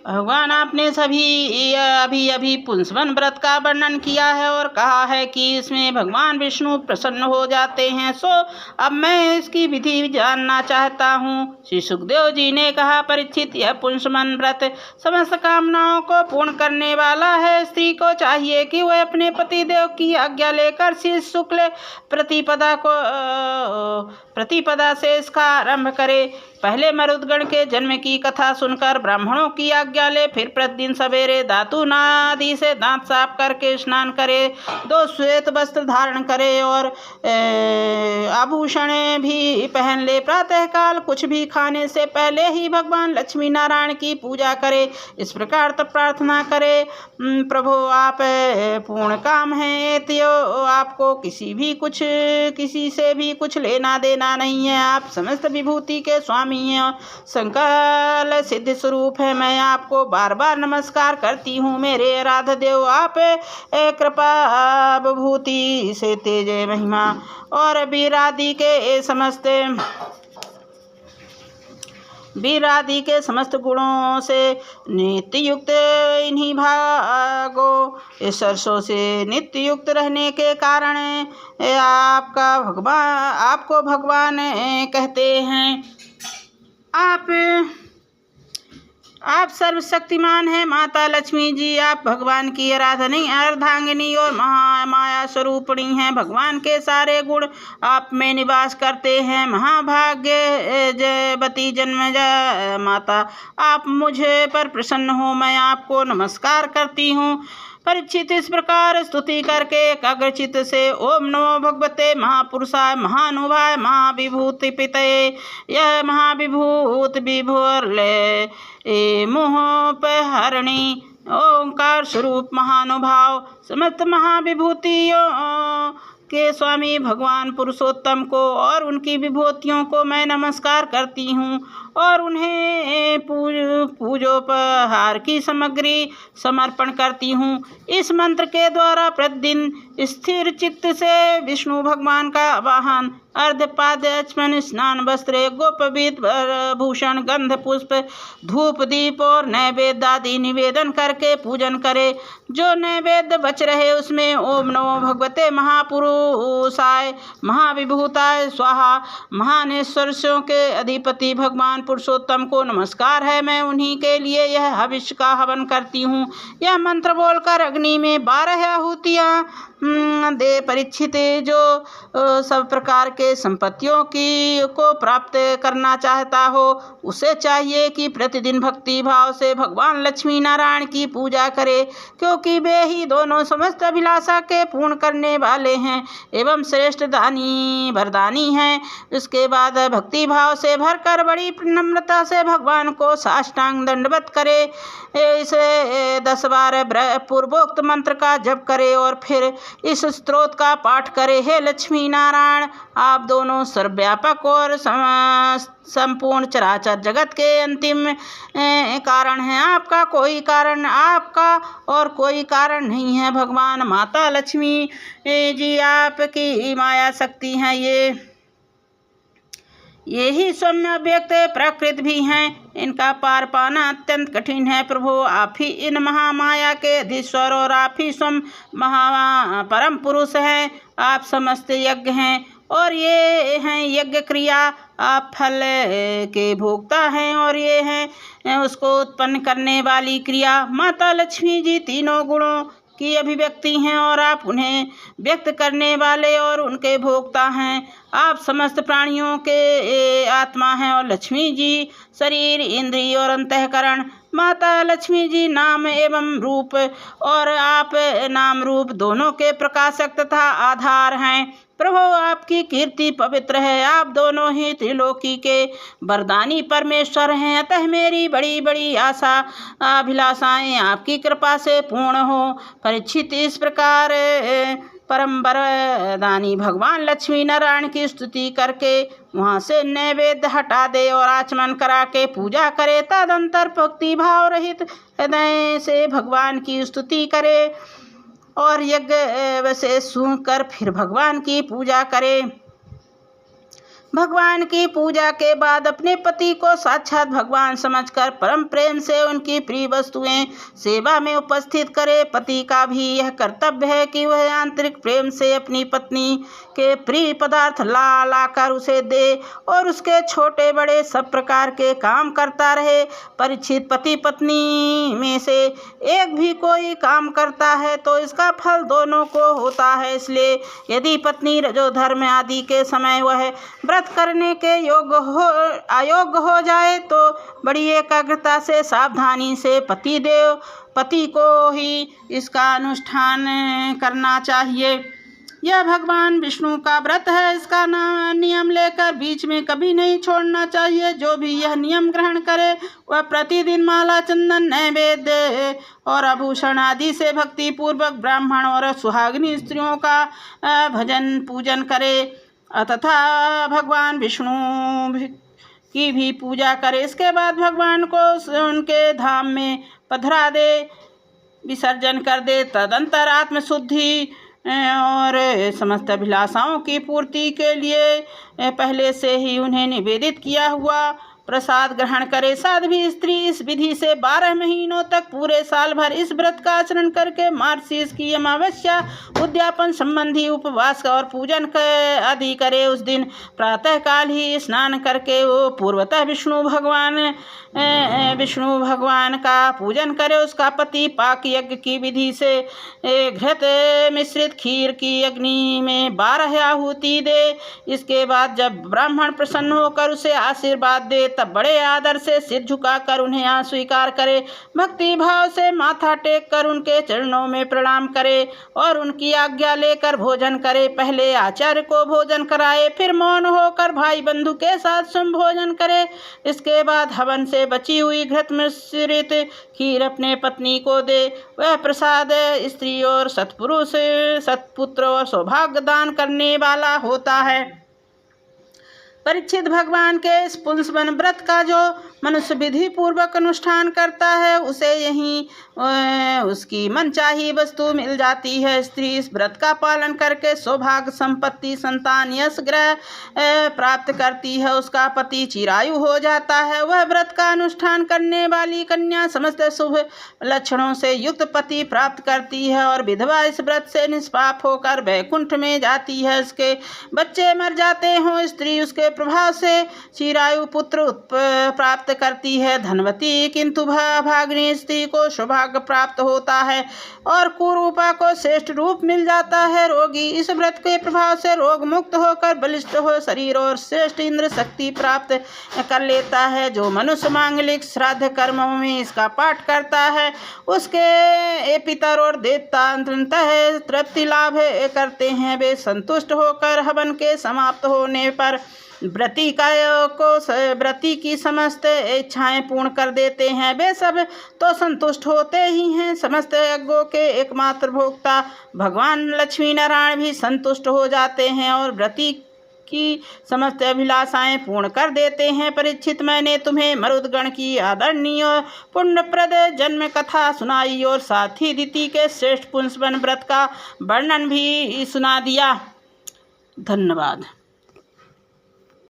भगवान आपने अभी अभी पुंसवन व्रत का वर्णन किया है और कहा है कि इसमें भगवान विष्णु प्रसन्न हो जाते हैं। सो अब मैं इसकी विधि जानना चाहता हूँ। श्री सुखदेव जी ने कहा, परीक्षित, यह पुंसवन व्रत समस्त कामनाओं को पूर्ण करने वाला है। स्त्री को चाहिए कि वह अपने पतिदेव की आज्ञा लेकर श्री शुक्ल प्रतिपदा से इसका आरंभ करे। पहले मरुदगण के जन्म की कथा सुनकर ब्राह्मणों की आज्ञा ले, फिर प्रतिदिन सवेरे धातु आदि से दांत साफ करके स्नान करे, 2 श्वेत वस्त्र धारण करे और आभूषण भी पहन ले। प्रातःकाल कुछ भी खाने से पहले ही भगवान लक्ष्मी नारायण की पूजा करे। इस प्रकार तब प्रार्थना करे, प्रभु आप पूर्ण काम हैं, तो आपको किसी से भी कुछ लेना देना नहीं है। आप समस्त विभूति के स्वामी हैं, संकल सिद्ध स्वरूप है। मैं आपको बार बार नमस्कार करती हूँ। मेरे आराध्य देव, आप कृपा विभूति से तेज महिमा और वीर आदि के समस्त गुणों से नित्य युक्त इन्हीं भागों सरसों से नित्य युक्त रहने के कारण आपको भगवान कहते हैं। आप सर्वशक्तिमान हैं। माता लक्ष्मी जी, आप भगवान की आराधनी अर्धांगिनी और महामाया स्वरूपिणी हैं। भगवान के सारे गुण आप में निवास करते हैं। महाभाग्य जयवती जन्म माता, आप मुझे पर प्रसन्न हो, मैं आपको नमस्कार करती हूँ। परीक्षित इस प्रकार स्तुति करके एकाग्रचित से ओम नमो भगवते महापुरुषाय महानुभावाय महाविभूति पितये, यह महाविभूत विभुरले मोहपहरणी ओंकार स्वरूप महानुभाव समस्त महाविभूतियों के स्वामी भगवान पुरुषोत्तम को और उनकी विभूतियों को मैं नमस्कार करती हूँ और उन्हें पूजोपहार की सामग्री समर्पण करती हूँ। इस मंत्र के द्वारा प्रतिदिन स्थिर चित्त से विष्णु भगवान का आवाहन अर्धपाद आचमन स्नान वस्त्र गोपवीत भूषण गंध पुष्प धूप दीप और नैवेद्य आदि निवेदन करके पूजन करे। जो नैवेद्य बच रहे उसमें ओम नमो भगवते महापुरुषाय महाविभूताय स्वाहा, महानेश्वर्यों के अधिपति भगवान पुरुषोत्तम को नमस्कार है। मैं उन्हीं के लिए यह हविष्य का हवन करती हूँ। यह मंत्र बोलकर अग्नि में 12 आहुतियाँ दे। परीक्षित, जो सब प्रकार के संपत्तियों को प्राप्त करना चाहता हो उसे चाहिए कि प्रतिदिन भक्ति भाव से भगवान लक्ष्मी नारायण की पूजा करे, क्योंकि वे ही दोनों समस्त अभिलाषा के पूर्ण करने वाले हैं एवं श्रेष्ठ दानी वरदानी हैं। उसके बाद भक्ति भाव से भरकर बड़ी नम्रता से भगवान को साष्टांग दंडवत करे। इसे 10 बार पूर्वोक्त मंत्र का जप करे और फिर इस स्तोत्र का पाठ करे। हे लक्ष्मी नारायण, आप दोनों सर्वव्यापक और संपूर्ण चराचर जगत के अंतिम कारण हैं। आपका और कोई कारण नहीं है। भगवान माता लक्ष्मी जी आपकी माया शक्ति हैं। ये ही सौम्य व्यक्त प्रकृति भी हैं। इनका पार पाना अत्यंत कठिन है। प्रभु, आप ही इन महामाया के अधीश्वर और आप ही स्वयं परम पुरुष हैं। आप समस्त यज्ञ हैं और ये हैं यज्ञ क्रिया। आप फल के भोक्ता हैं और ये हैं उसको उत्पन्न करने वाली क्रिया। माता लक्ष्मी जी तीनों गुणों की अभिव्यक्ति हैं और आप उन्हें व्यक्त करने वाले और उनके भोक्ता हैं। आप समस्त प्राणियों के आत्मा हैं और लक्ष्मी जी शरीर इंद्रिय और अंतःकरण। माता लक्ष्मी जी नाम एवं रूप और आप नाम रूप दोनों के प्रकाशक तथा आधार हैं। प्रभु, आपकी कीर्ति पवित्र है। आप दोनों ही त्रिलोकी के वरदानी परमेश्वर हैं। अतः मेरी बड़ी बड़ी आशा अभिलाषाएं आपकी कृपा से पूर्ण हो। परीक्षित इस प्रकार परम वरदानी भगवान लक्ष्मी नारायण की स्तुति करके वहाँ से नैवेद्य हटा दे और आचमन करा के पूजा करे। तदंतर भक्ति भाव रहित हृदय से भगवान की स्तुति करे और यज्ञ वैसे सुनकर फिर भगवान की पूजा करे। भगवान की पूजा के बाद अपने पति को साक्षात भगवान समझकर परम प्रेम से उनकी प्रिय वस्तुएं सेवा में उपस्थित करे। पति का भी यह कर्तव्य है कि वह आंतरिक प्रेम से अपनी पत्नी के प्रिय पदार्थ ला लाकर उसे दे और उसके छोटे बड़े सब प्रकार के काम करता रहे। परीक्षित, पति पत्नी में से एक भी कोई काम करता है तो इसका फल दोनों को होता है। इसलिए यदि पत्नी रजोधर्म आदि के समय वह व्रत करने के अयोग्य हो जाए तो बड़ी एकाग्रता से सावधानी से पति को ही इसका अनुष्ठान करना चाहिए। यह भगवान विष्णु का व्रत है, इसका नियम लेकर बीच में कभी नहीं छोड़ना चाहिए। जो भी यह नियम ग्रहण करे वह प्रतिदिन माला, चंदन, नैवेद्य और आभूषण आदि से भक्ति पूर्वक ब्राह्मण और सुहागिनी स्त्रियों का भजन पूजन करे तथा भगवान विष्णु की भी पूजा करे। इसके बाद भगवान को उनके धाम में पधरा दे, विसर्जन कर दे। तदंतर आत्मशुद्धि और समस्त अभिलाषाओं की पूर्ति के लिए पहले से ही उन्हें निवेदित किया हुआ प्रसाद ग्रहण करे। साध्वी स्त्री इस विधि से 12 महीनों तक पूरे साल भर इस व्रत का आचरण करके मार्गशीर्ष की अमावस्या, उद्यापन संबंधी उपवास और पूजन आदि करे। उस दिन प्रातः काल ही स्नान करके वो पूर्वतः विष्णु भगवान का पूजन करे। उसका पति पाक यज्ञ की विधि से घृत मिश्रित खीर की अग्नि में 12 आहुति दे। इसके बाद जब ब्राह्मण प्रसन्न होकर उसे आशीर्वाद दे तब बड़े आदर से सिर झुकाकर उन्हें स्वीकार करे। भक्ति भाव से माथा टेक कर उनके चरणों में प्रणाम करे और उनकी आज्ञा लेकर भोजन करे। पहले आचार्य को भोजन कराए, फिर मौन होकर भाई बंधु के साथ संभोजन करे। इसके बाद हवन से बची हुई घृत मिश्रित खीर अपने पत्नी को दे। वह प्रसाद स्त्री और सत्पुरुष, सत्पुत्र और सौभाग्य दान करने वाला होता है। परीक्षित, भगवान के इस पुंसवन व्रत का जो मनुष्य विधि पूर्वक अनुष्ठान करता है उसे यहीं उसकी मनचाही वस्तु मिल जाती है। स्त्री इस व्रत का पालन करके सौभाग्य, संपत्ति, संतान, यश, ग्रह प्राप्त करती है। उसका पति चिरायु हो जाता है। वह व्रत का अनुष्ठान करने वाली कन्या समस्त शुभ लक्षणों से युक्त पति प्राप्त करती है और विधवा इस व्रत से निष्पाप होकर वैकुंठ में जाती है। उसके बच्चे मर जाते हों, स्त्री उसके प्रभाव से चिरायु पुत्र प्राप्त करती है। धनवती किंतु भागिनी स्त्री को सौभाग्य प्राप्त होता है और कुरूपा को श्रेष्ठ रूप मिल जाता है। रोगी इस व्रत के प्रभाव से रोग मुक्त होकर बलिष्ठ हो शरीर और श्रेष्ठ इंद्र शक्ति प्राप्त कर लेता है। जो मनुष्य मांगलिक श्राद्ध कर्मों में इसका पाठ करता है उसके पितर और देवता अंततः तृप्ति लाभ करते हैं। वे संतुष्ट होकर हवन के समाप्त होने पर व्रती की समस्त इच्छाएं पूर्ण कर देते हैं। वे सब तो संतुष्ट होते ही हैं, समस्त यज्ञों के एकमात्र भोक्ता भगवान लक्ष्मी नारायण भी संतुष्ट हो जाते हैं और व्रती की समस्त अभिलाषाएं पूर्ण कर देते हैं। परीक्षित, मैंने तुम्हें मरुदगण की आदरणीय पुण्यप्रद जन्म कथा सुनाई और साथ ही दिति के श्रेष्ठ पुंसवन व्रत का वर्णन भी सुना दिया। धन्यवाद।